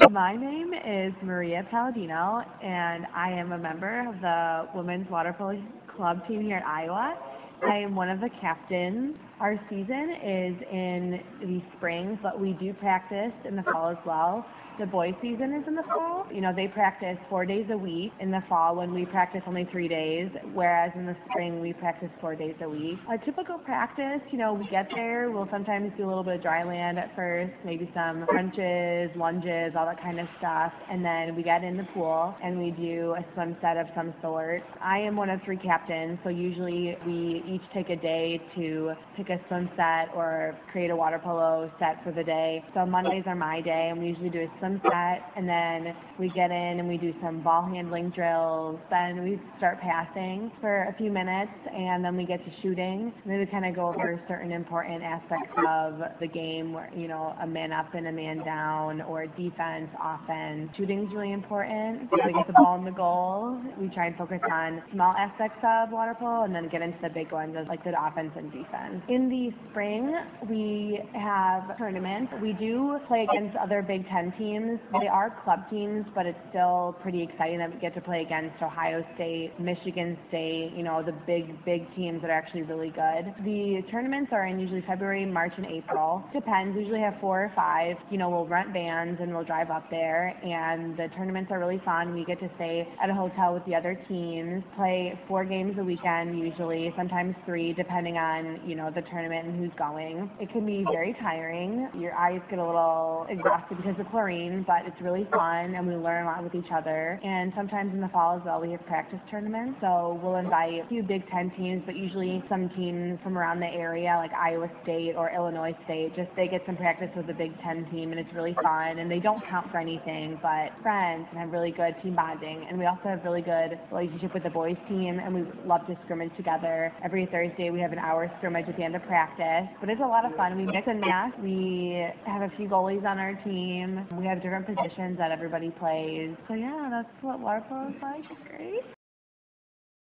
My name is Maria Palladino, and I am a member of the Women's Water Polo Club team here at Iowa. I am one of the captains. Our season is in the spring, but we do practice in the fall as well. The boys' season is in the fall. They practice 4 days a week in the fall when we practice only 3 days, whereas in the spring we practice 4 days a week. A typical practice, we get there, we'll sometimes do a little bit of dry land at first, maybe some crunches, lunges, all that kind of stuff, and then we get in the pool and we do a swim set of some sort. I am one of 3 captains, so usually we each take a day to pick a swim set or create a water polo set for the day. So Mondays are my day, and we usually do a swim set, and then we get in and we do some ball handling drills. Then we start passing for a few minutes, and then we get to shooting. And then we kind of go over certain important aspects of the game, where, a man up and a man down, or defense, offense. Shooting's really important. So we get the ball in the goal. We try and focus on small aspects of water polo, and then get into the big ones, like the offense and defense. In the spring, we have tournaments. We do play against other Big Ten teams. They are club teams, but it's still pretty exciting that we get to play against Ohio State, Michigan State, the big teams that are actually really good. The tournaments are in usually February, March, and April. Depends. We usually have 4 or 5. We'll rent vans and we'll drive up there, and the tournaments are really fun. We get to stay at a hotel with the other teams, play 4 games a weekend usually, sometimes 3, depending on, the tournament and who's going. It can be very tiring. Your eyes get a little exhausted because of chlorine, but it's really fun, and we learn a lot with each other. And sometimes in the fall as well, we have practice tournaments, so we'll invite a few Big Ten teams, but usually some teams from around the area, like Iowa State or Illinois State, just they get some practice with the Big Ten team, and it's really fun, and they don't count for anything, but friends, and have really good team bonding. And we also have really good relationship with the boys team, and we love to scrimmage together. Every Thursday we have an hour scrimmage at the end of practice, but it's a lot of fun. We mix and match. We have a few goalies on our team. We have different positions that everybody plays. So yeah, that's what water polo is like. It's great.